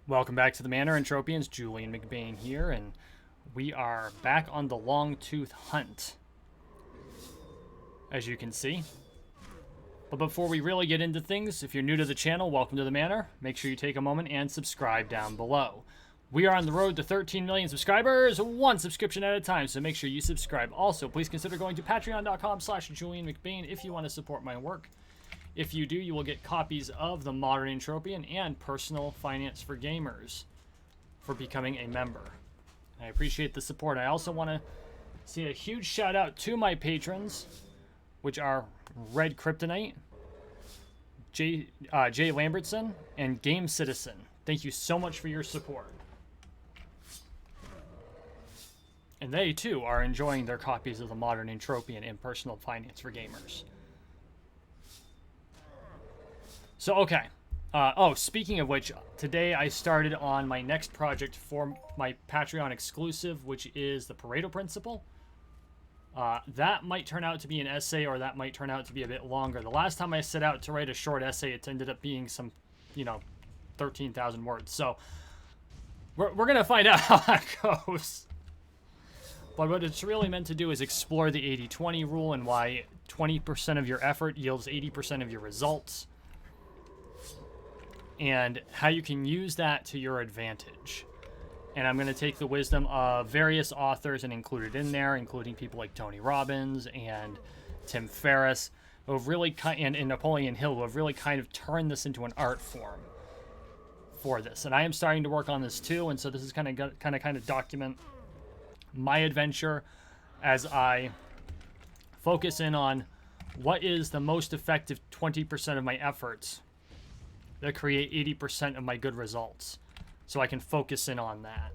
Welcome back to the Manor, Entropians. Julian McBain here, and we are back on the long-tooth hunt, as you can see. But before we really get into things, if you're new to the channel, welcome to the Manor. Make sure you take a moment and subscribe down below. We are on the road to 13 million subscribers, one subscription at a time, so make sure you subscribe. Also, please consider going to patreon.com/JulianMcBain if you want to support my work. If you do, you will get copies of the Modern Entropian and Personal Finance for Gamers for becoming a member. I appreciate the support. I also want to say a huge shout out to my patrons, which are Red Kryptonite, Jay Lambertson, and Game Citizen. Thank you so much for your support. And they, too, are enjoying their copies of the Modern Entropian and Personal Finance for Gamers. So, okay. Speaking of which, today I started on my next project for my Patreon exclusive, which is the Pareto Principle. That might turn out to be an essay, or that might turn out to be a bit longer. The last time I set out to write a short essay, it ended up being some, 13,000 words. So, we're going to find out how that goes. But what it's really meant to do is explore the 80-20 rule and why 20% of your effort yields 80% of your results, and how you can use that to your advantage. And I'm going to take the wisdom of various authors and include it in there, including people like Tony Robbins and Tim Ferriss, who have really and Napoleon Hill, who have really kind of turned this into an art form for this. And I am starting to work on this too, and so this is kind of document my adventure as I focus in on what is the most effective 20% of my efforts that create 80% of my good results, so I can focus in on that.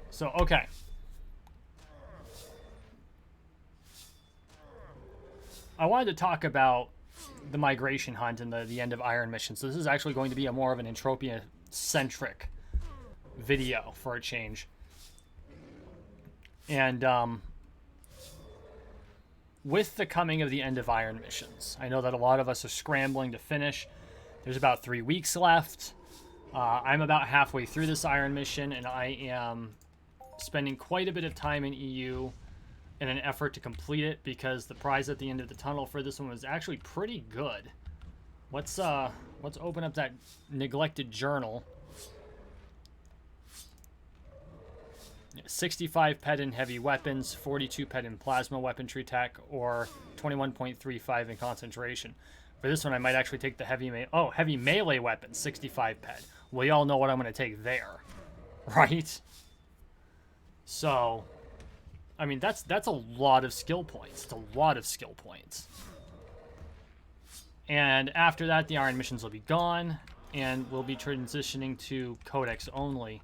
So, okay. I wanted to talk about the migration hunt and the end of Iron Mission. So this is actually going to be more of an Entropia-centric video for a change. And, with the coming of the end of Iron Missions, I know that a lot of us are scrambling to finish. There's about 3 weeks left. I'm about halfway through this Iron Mission, and I am spending quite a bit of time in EU in an effort to complete it, because the prize at the end of the tunnel for this one was actually pretty good. Let's open up that neglected journal. 65 pet in heavy weapons, 42 pet in plasma weaponry attack, or 21.35 in concentration. For this one, I might actually take the heavy melee weapons, 65 pet. We all know what I'm going to take there, right? So, I mean, that's a lot of skill points. It's a lot of skill points. And after that, the Iron Missions will be gone, and we'll be transitioning to Codex only.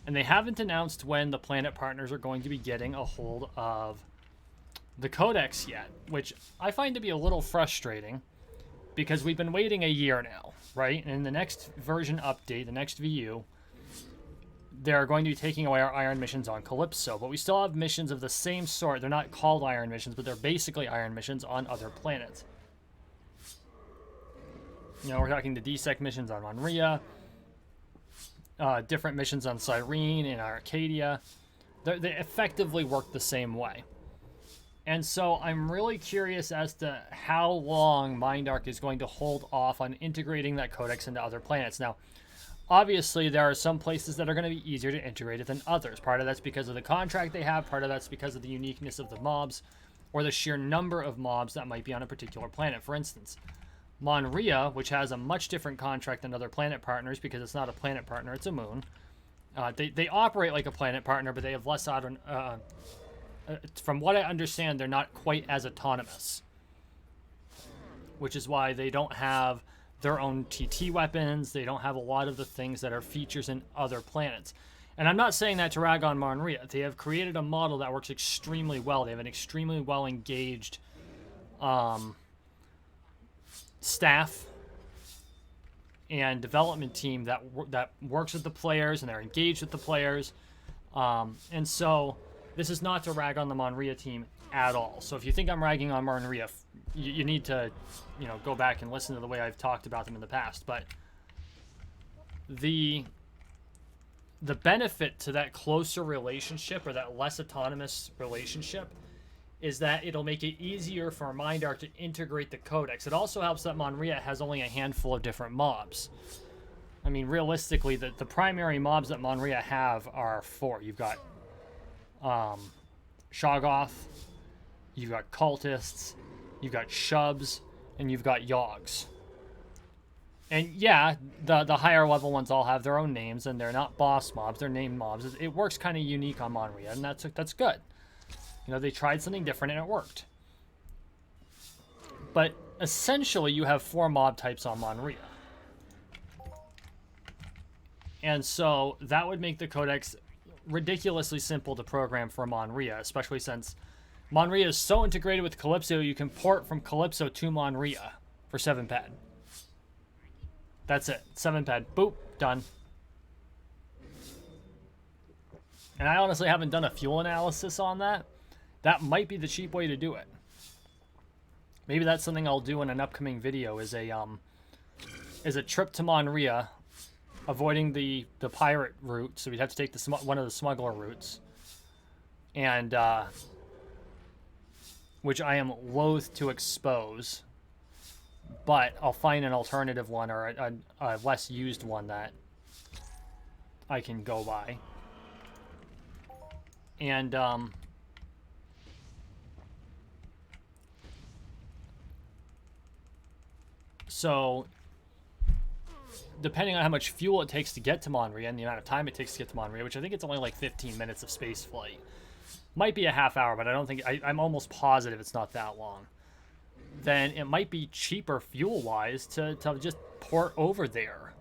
And they haven't announced when the planet partners are going to be getting a hold of the Codex yet, which I find to be a little frustrating, because we've been waiting a year now, right? And in the next version update, the next VU, they're going to be taking away our Iron Missions on Calypso, but we still have missions of the same sort. They're not called Iron Missions, but they're basically Iron Missions on other planets. We're talking the DSEC missions on Monria, different missions on Cyrene and Arcadia. They effectively work the same way. And so I'm really curious as to how long Mindark is going to hold off on integrating that codex into other planets. Now, obviously, there are some places that are going to be easier to integrate it than others. Part of that's because of the contract they have, part of that's because of the uniqueness of the mobs, or the sheer number of mobs that might be on a particular planet. For instance, Monria, which has a much different contract than other planet partners, because it's not a planet partner, it's a moon. They operate like a planet partner, but they have less from what I understand, they're not quite as autonomous, which is why they don't have their own TT weapons. They don't have a lot of the things that are features in other planets. And I'm not saying that to rag on Monria. They have created a model that works extremely well. They have an extremely well engaged staff and development team that works with the players, and they're engaged with the players. And so this is not to rag on the Monria team at all. So if you think I'm ragging on Monria, you need to, you know, go back and listen to the way I've talked about them in the past. But the benefit to that closer relationship, or that less autonomous relationship, is that it'll make it easier for MindArt to integrate the codex. It also helps that Monria has only a handful of different mobs. I mean, realistically, the primary mobs that Monria have are 4. You've got Shoggoth, you've got Cultists, you've got Shubs, and you've got Yogs. And yeah, the higher level ones all have their own names, and they're not boss mobs, they're named mobs. It works kind of unique on Monria, and that's good. You know, they tried something different and it worked. But essentially, you have 4 mob types on Monria. And so that would make the codex ridiculously simple to program for Monria, especially since Monria is so integrated with Calypso, you can port from Calypso to Monria for 7-pad. That's it. 7-pad. Boop. Done. And I honestly haven't done a fuel analysis on that. That might be the cheap way to do it. Maybe that's something I'll do in an upcoming video, is a trip to Monria, avoiding the pirate route, so we'd have to take one of the smuggler routes, and which I am loath to expose, but I'll find an alternative one, or a less used one that I can go by. And so depending on how much fuel it takes to get to Monria and the amount of time it takes to get to Monria, which I think it's only like 15 minutes of space flight. Might be a half hour, but I don't think... I'm almost positive it's not that long. Then it might be cheaper fuel-wise to just port over there.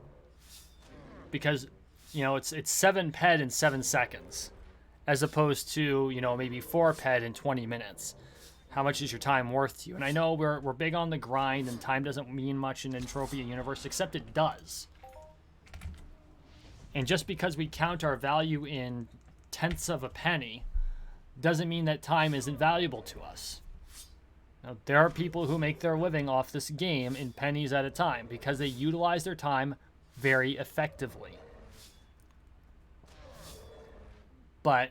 Because, you know, it's 7 ped in 7 seconds. As opposed to, you know, maybe 4 ped in 20 minutes. How much is your time worth to you? And I know we're big on the grind, and time doesn't mean much in Entropia universe, except it does. And just because we count our value in tenths of a penny doesn't mean that time isn't valuable to us. Now, there are people who make their living off this game in pennies at a time because they utilize their time very effectively. But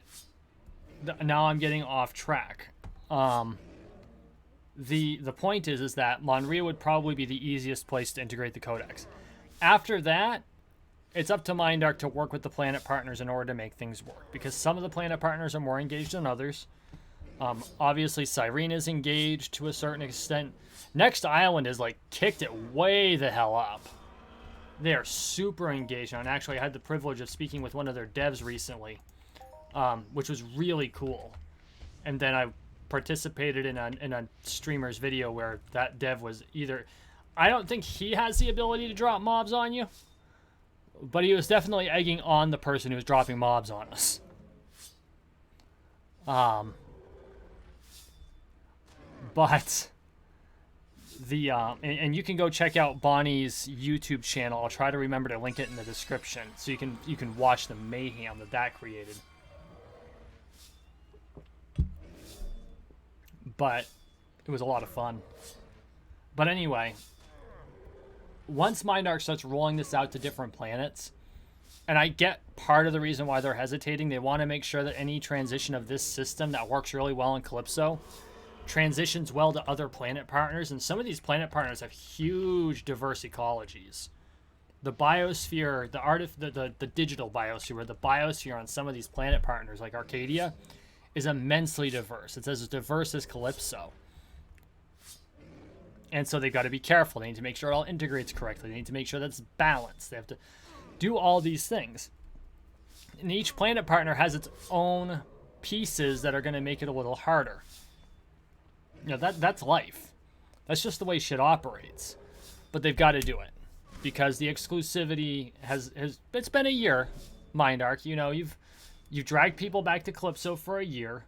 now I'm getting off track. The point is that Monria would probably be the easiest place to integrate the codex. After that, it's up to MindArt to work with the planet partners in order to make things work, because some of the planet partners are more engaged than others. Obviously, Cyrene is engaged to a certain extent. Next Island is like kicked it way the hell up. They are super engaged, and actually I had the privilege of speaking with one of their devs recently, which was really cool. And then I participated in a streamer's video where that dev was either... I don't think he has the ability to drop mobs on you, but he was definitely egging on the person who was dropping mobs on us. But the and you can go check out Bonnie's YouTube channel. I'll try to remember to link it in the description so you can watch the mayhem that created. But it was a lot of fun. But anyway, once MindArt starts rolling this out to different planets, and I get part of the reason why they're hesitating, they want to make sure that any transition of this system that works really well in Calypso transitions well to other planet partners, and some of these planet partners have huge diverse ecologies. The biosphere, the digital biosphere, the biosphere on some of these planet partners, like Arcadia, is immensely diverse. It's as diverse as Calypso. And so they've got to be careful. They need to make sure it all integrates correctly. They need to make sure that's balanced. They have to do all these things. And each planet partner has its own pieces that are going to make it a little harder. You know, that's life. That's just the way shit operates. But they've got to do it. Because the exclusivity has it's been a year, MindArt. You know, you've dragged people back to Calypso for a year,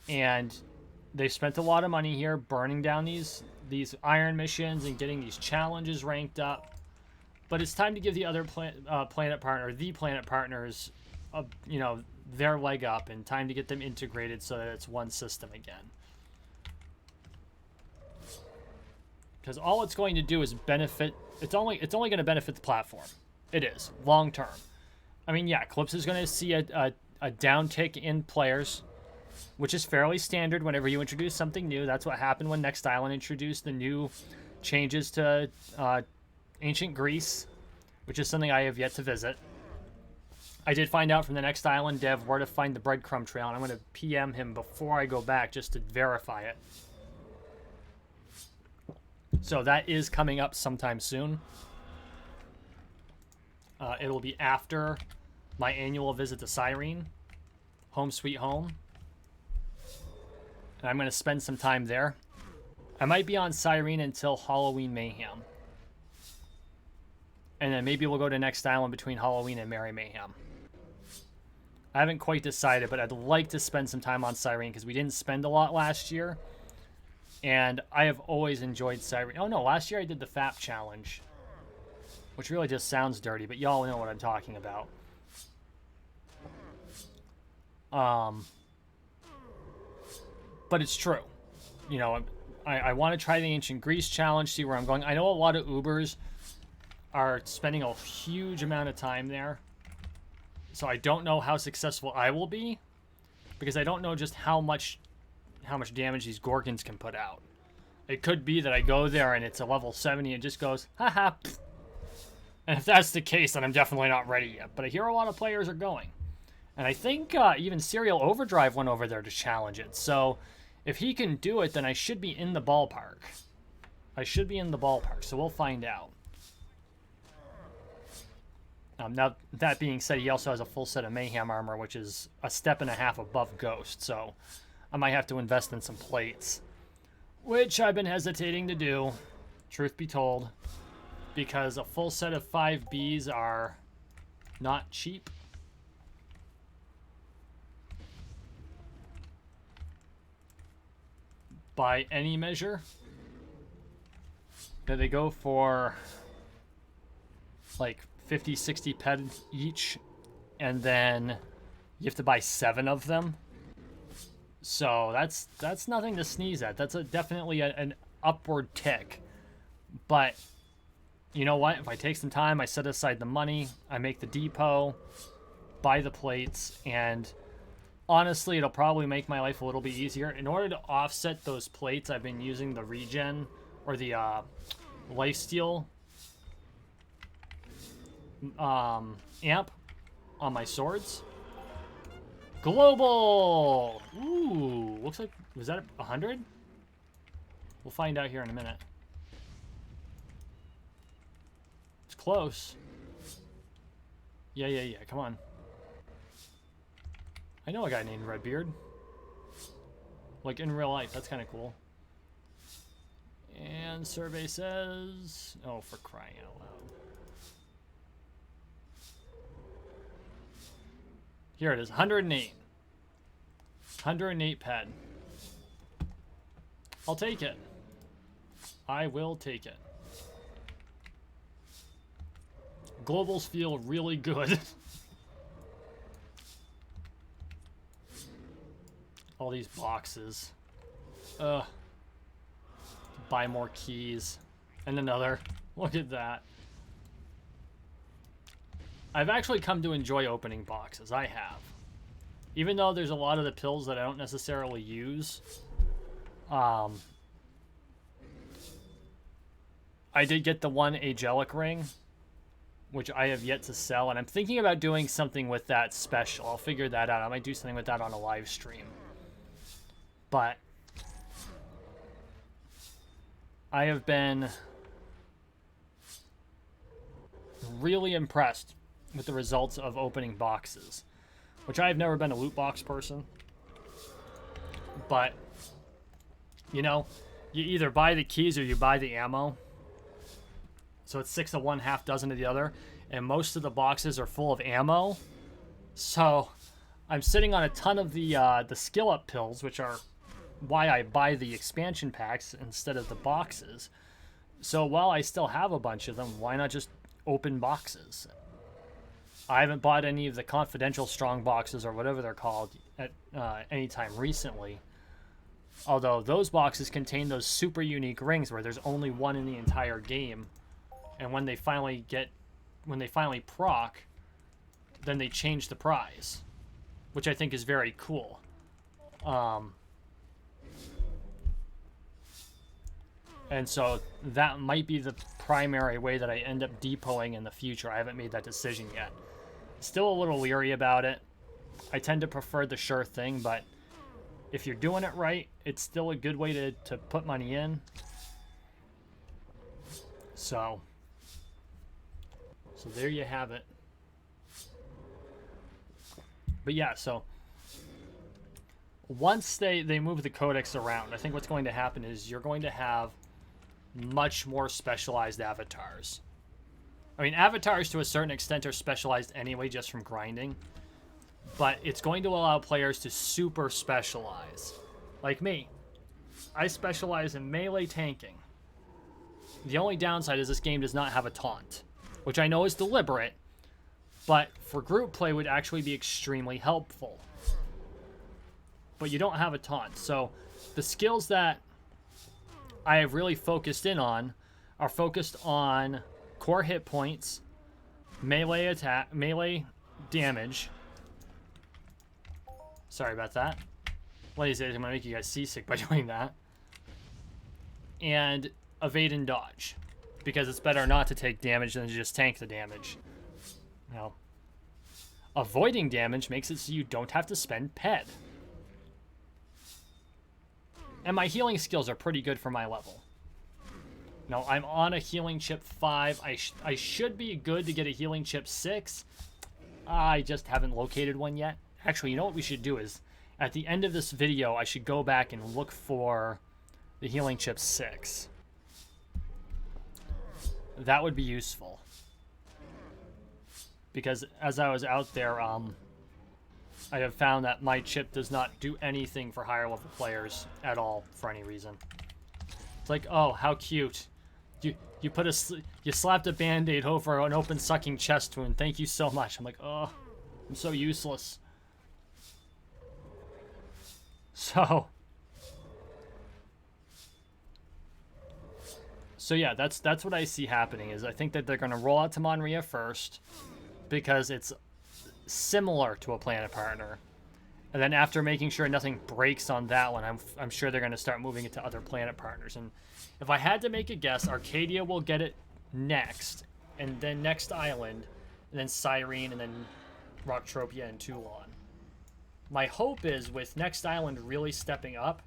and they've spent a lot of money here burning down these iron missions and getting these challenges ranked up. But it's time to give the other planet partners, you know, their leg up, and time to get them integrated so that it's one system again. Because all it's going to do is benefit. It's only going to benefit the platform. It is long term. I mean, yeah, Clips is going to see a downtick in players, which is fairly standard whenever you introduce something new. That's what happened when Next Island introduced the new changes to ancient Greece, which is something I have yet to visit. I did find out from the Next Island dev where to find the breadcrumb trail, and I'm going to PM him before I go back just to verify it. So that is coming up sometime soon. It'll be after my annual visit to Cyrene, Home Sweet Home. And I'm going to spend some time there. I might be on Cyrene until Halloween Mayhem. And then maybe we'll go to Next Island between Halloween and Merry Mayhem. I haven't quite decided, but I'd like to spend some time on Cyrene because we didn't spend a lot last year. And I have always enjoyed Cyrene. Oh no, last year I did the FAP challenge, which really just sounds dirty, but y'all know what I'm talking about. But it's true. You know, I want to try the Ancient Greece challenge, see where I'm going. I know a lot of Ubers are spending a huge amount of time there. So I don't know how successful I will be, because I don't know just how much damage these Gorgons can put out. It could be that I go there and it's a level 70 and just goes, haha. And if that's the case, then I'm definitely not ready yet. But I hear a lot of players are going. And I think even Serial Overdrive went over there to challenge it. So if he can do it, then I should be in the ballpark. So we'll find out. Now, that being said, he also has a full set of Mayhem armor, which is a step and a half above Ghost. So I might have to invest in some plates, which I've been hesitating to do, truth be told, because a full set of 5Bs are not cheap. By any measure. They go for like 50, 60 ped each, and then you have to buy 7 of them. So that's nothing to sneeze at. That's definitely an upward tick. But you know what? If I take some time, I set aside the money, I make the depot, buy the plates, and honestly, it'll probably make my life a little bit easier. In order to offset those plates, I've been using the regen, or the lifesteal amp on my swords. Global! Ooh, looks like, was that 100? We'll find out here in a minute. It's close. Yeah, come on. I know a guy named Redbeard. Like, in real life, that's kind of cool. And survey says... Oh, for crying out loud. Here it is, 108. 108 ped. I'll take it. I will take it. Globals feel really good. All these boxes. Buy more keys. And another. Look at that. I've actually come to enjoy opening boxes. I have. Even though there's a lot of the pills that I don't necessarily use. I did get the one Angelic ring, which I have yet to sell, and I'm thinking about doing something with that special. I'll figure that out. I might do something with that on a live stream. But I have been really impressed with the results of opening boxes, which I have never been a loot box person. But, you know, you either buy the keys or you buy the ammo. So it's 6 of one, half dozen of the other. And most of the boxes are full of ammo. So I'm sitting on a ton of the skill up pills, which are why I buy the expansion packs instead of the boxes. So while I still have a bunch of them, why not just open boxes? I haven't bought any of the confidential strong boxes or whatever they're called at any time recently. Although those boxes contain those super unique rings where there's only one in the entire game. And when they finally proc, then they change the prize, which I think is very cool. And so that might be the primary way that I end up depoting in the future. I haven't made that decision yet. Still a little leery about it. I tend to prefer the sure thing, but if you're doing it right, it's still a good way to put money in. So there you have it. But yeah, so once they move the codex around, I think what's going to happen is you're going to have much more specialized avatars. I mean, avatars to a certain extent are specialized anyway just from grinding, but it's going to allow players to super specialize. Like me, I specialize in melee tanking. The only downside is this game does not have a taunt, which I know is deliberate, but for group play would actually be extremely helpful. But you don't have a taunt, so the skills that I have really focused in on are focused on core hit points, melee attack, melee damage. Sorry about that. Ladies and gentlemen, I'm going to make you guys seasick by doing that. And evade and dodge, because it's better not to take damage than to just tank the damage. Now, avoiding damage makes it so you don't have to spend ped. And my healing skills are pretty good for my level. No, I'm on a healing chip 5. I should be good to get a healing chip 6. I just haven't located one yet. Actually, you know what we should do is, at the end of this video, I should go back and look for the healing chip 6. That would be useful. Because as I was out there, I have found that my chip does not do anything for higher level players at all for any reason. It's like, oh, how cute. You slapped a band-aid over an open sucking chest wound. Thank you so much. I'm like, oh, I'm so useless. So yeah, that's what I see happening. Is I think that they're going to roll out to Monria first because it's similar to a planet partner, and then after making sure nothing breaks on that one, I'm sure they're going to start moving it to other planet partners. And if I had to make a guess, Arcadia will get it next, and then Next Island, and then Cyrene, and then Entropia and Toulon. My hope is with Next Island really stepping up,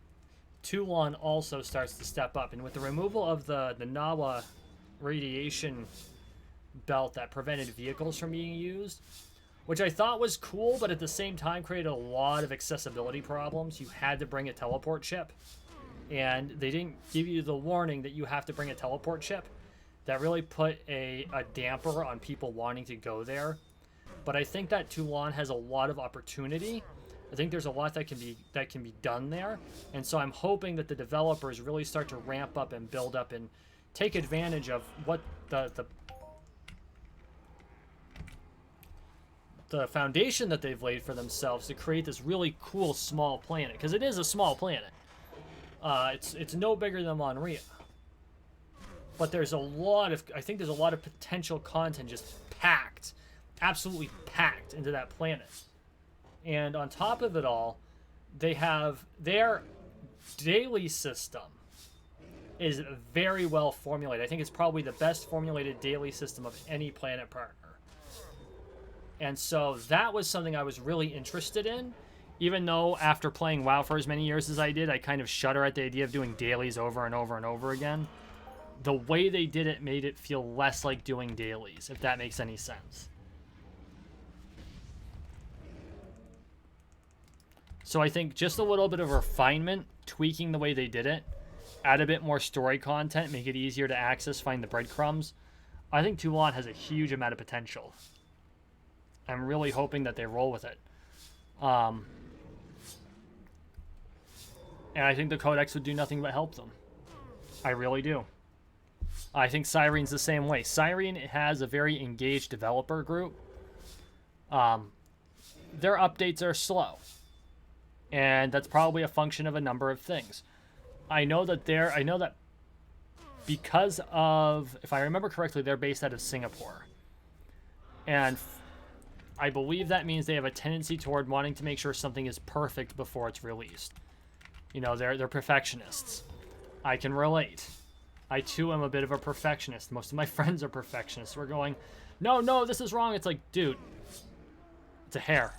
Toulon also starts to step up, and with the removal of the Nawa radiation belt that prevented vehicles from being used, which I thought was cool, but at the same time created a lot of accessibility problems. You had to bring a teleport chip, and they didn't give you the warning that you have to bring a teleport chip. That really put a damper on people wanting to go there. But I think that Toulon has a lot of opportunity. I think there's a lot that can be done there, and so I'm hoping that the developers really start to ramp up and build up and take advantage of what the foundation that they've laid for themselves to create this really cool small planet, because it is a small planet. It's no bigger than Monria, but there's a lot of potential content just packed, absolutely packed into that planet. And on top of it all, they have their daily system is very well formulated. I think it's probably the best formulated daily system of any planet partner. And so that was something I was really interested in, even though after playing WoW for as many years as I did, I kind of shudder at the idea of doing dailies over and over and over again. The way they did it made it feel less like doing dailies, if that makes any sense. So I think just a little bit of refinement, tweaking the way they did it, add a bit more story content, make it easier to access, find the breadcrumbs. I think Toulon has a huge amount of potential. I'm really hoping that they roll with it. And I think the Codex would do nothing but help them. I really do. I think Cyrene's the same way. Cyrene has a very engaged developer group. Their updates are slow. And that's probably a function of a number of things. I know that because of, if I remember correctly, they're based out of Singapore. And I believe that means they have a tendency toward wanting to make sure something is perfect before it's released. You know, they're perfectionists. I can relate. I too am a bit of a perfectionist. Most of my friends are perfectionists. We're going, no, this is wrong. It's like, dude, it's a hair.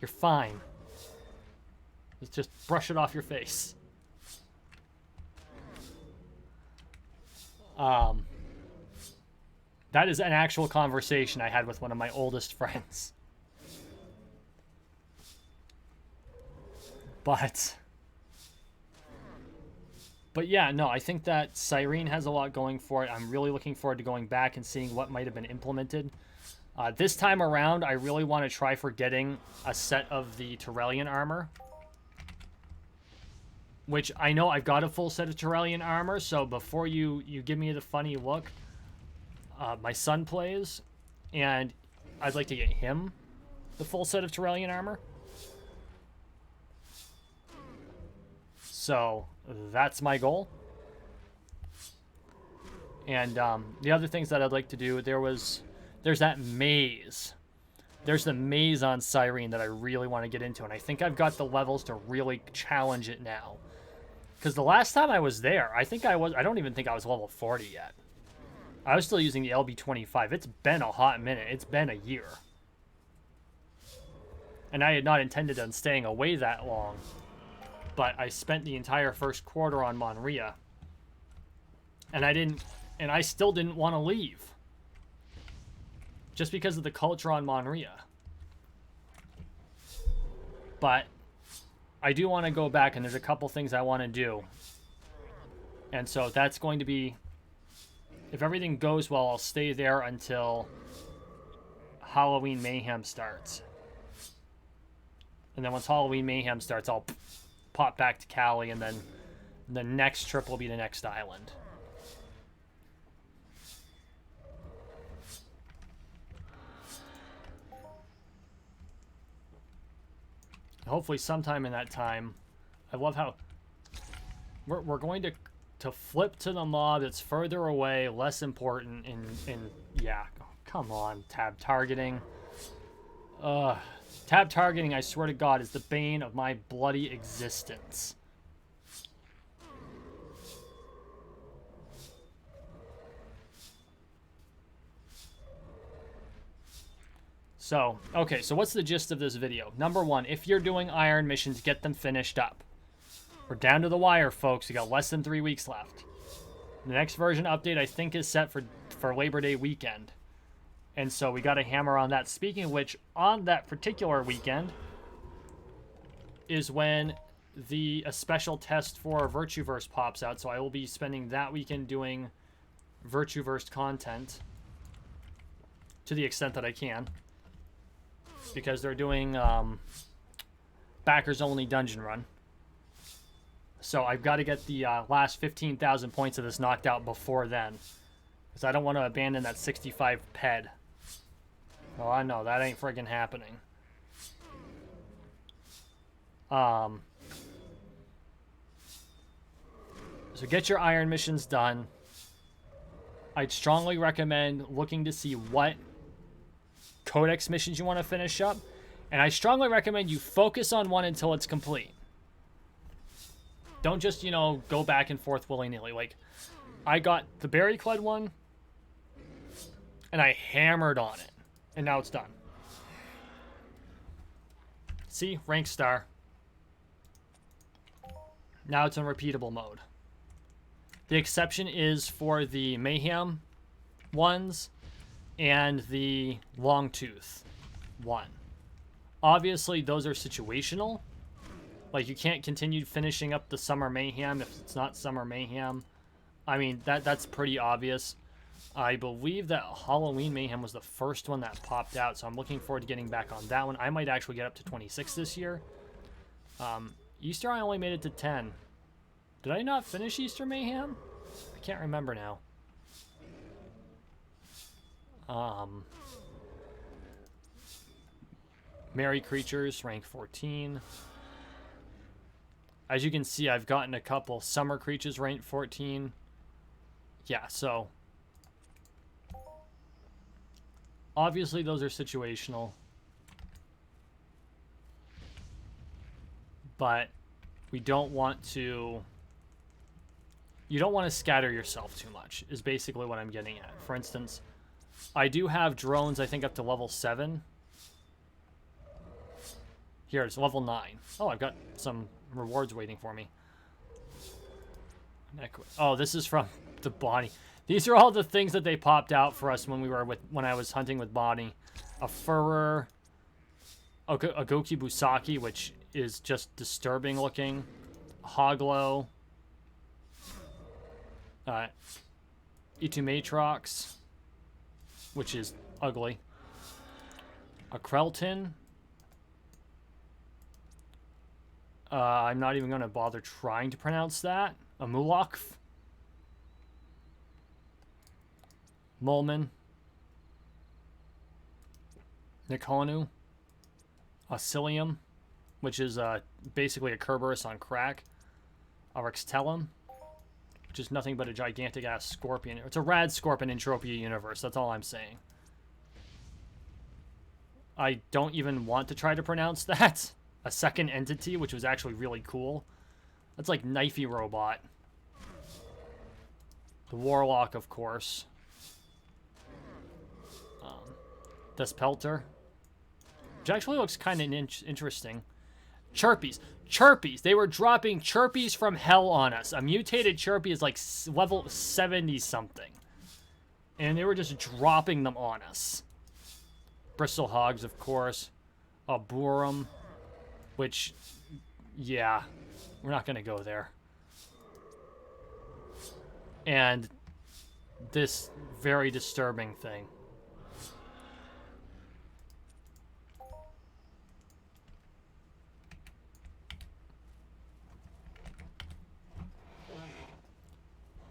You're fine. Let's just brush it off your face. That is an actual conversation I had with one of my oldest friends. But yeah, no, I think that Cyrene has a lot going for it. I'm really looking forward to going back and seeing what might have been implemented. This time around, I really want to try for getting a set of the Turelian armor. Which I know I've got a full set of Turelian armor, so before you give me the funny look, my son plays, and I'd like to get him the full set of Turelian armor. So that's my goal. And the other things that I'd like to do, there's that maze. There's the maze on Cyrene that I really want to get into, and I think I've got the levels to really challenge it now. Because the last time I was there, I don't even think I was level 40 yet. I was still using the LB25. It's been a hot minute. It's been a year. And I had not intended on staying away that long. But I spent the entire first quarter on Monria. And I still didn't want to leave. Just because of the culture on Monria. But I do want to go back, and there's a couple things I want to do. And so that's going to be, if everything goes well, I'll stay there until Halloween Mayhem starts. And then once Halloween Mayhem starts, I'll pop back to Cali, and then the next trip will be the next island. Hopefully sometime in that time, I love how we're going to flip to the mob that's further away, less important, and yeah, come on, tab targeting. Tab targeting, I swear to God, is the bane of my bloody existence. So, okay, so what's the gist of this video? Number one, if you're doing iron missions, get them finished up. We're down to the wire, folks. We got less than 3 weeks left. The next version update, I think, is set for Labor Day weekend. And so we got to hammer on that. Speaking of which, on that particular weekend is when a special test for Virtueverse pops out. So I will be spending that weekend doing Virtueverse content to the extent that I can. Because they're doing backers only dungeon run. So I've got to get the last 15,000 points of this knocked out before then. Because I don't want to abandon that 65 ped. Oh, I know, that ain't friggin' happening. So get your iron missions done. I'd strongly recommend looking to see what Codex missions you want to finish up, and I strongly recommend you focus on one until it's complete. Don't just, go back and forth willy-nilly. Like, I got the Berrycled one, and I hammered on it, and now it's done. See? Rank star. Now it's in repeatable mode. The exception is for the Mayhem ones and the Longtooth one. Obviously, those are situational. Like, you can't continue finishing up the Summer Mayhem if it's not Summer Mayhem. I mean, that's pretty obvious. I believe that Halloween Mayhem was the first one that popped out, so I'm looking forward to getting back on that one. I might actually get up to 26 this year. Easter, I only made it to 10. Did I not finish Easter Mayhem? I can't remember now. Merry Creatures, rank 14. As you can see, I've gotten a couple summer creatures rank 14. Yeah, so obviously those are situational. But we don't want to... You don't want to scatter yourself too much, is basically what I'm getting at. For instance, I do have drones, I think, up to level 7. Here, it's level 9. Oh, I've got some rewards waiting for me. Oh, this is from the Bonnie. These are all the things that they popped out for us when I was hunting with Bonnie. A Furrer, a Goki Busaki, which is just disturbing looking. A Hoglo. Itumatrox, which is ugly. A Krelton. I'm not even going to bother trying to pronounce that. A Mulakf. Mulman. Nikonu. Oscillium, which is basically a Kerberos on crack. A Rextellum, which is nothing but a gigantic-ass scorpion. It's a rad scorpion Entropia universe, that's all I'm saying. I don't even want to try to pronounce that. A second entity, which was actually really cool. That's like Knifey Robot. The Warlock, of course. Despelter, which actually looks kind of interesting. Chirpies. Chirpies. They were dropping Chirpies from hell on us. A mutated Chirpy is like level 70-something. And they were just dropping them on us. Bristle Hogs, of course. A Borum, which, yeah, we're not going to go there. And this very disturbing thing.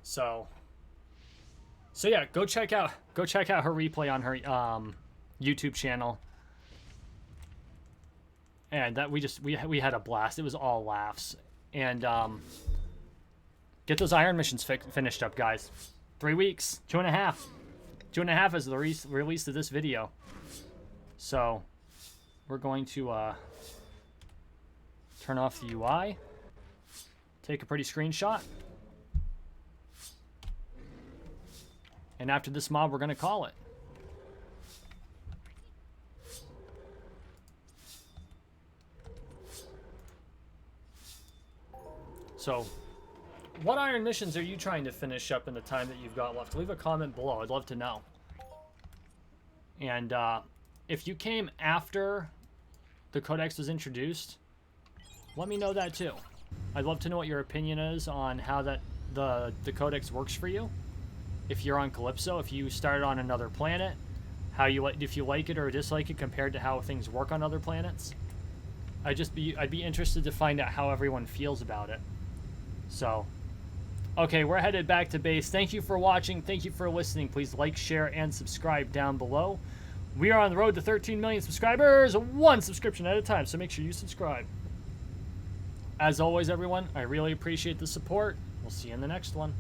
So yeah, go check out her replay on her YouTube channel. And that we had a blast. It was all laughs. And get those iron missions finished up, guys. 3 weeks, 2.5. 2.5 is the release of this video. So we're going to turn off the UI, take a pretty screenshot. And after this mob, we're going to call it. So, what iron missions are you trying to finish up in the time that you've got left? Leave a comment below. I'd love to know. And if you came after the Codex was introduced, let me know that too. I'd love to know what your opinion is on how the Codex works for you. If you're on Calypso, if you started on another planet, if you like it or dislike it compared to how things work on other planets. I'd be interested to find out how everyone feels about it. So, okay, we're headed back to base. Thank you for watching. Thank you for listening. Please like, share, and subscribe down below. We are on the road to 13 million subscribers, 1 subscription at a time, so make sure you subscribe. As always, everyone, I really appreciate the support. We'll see you in the next one.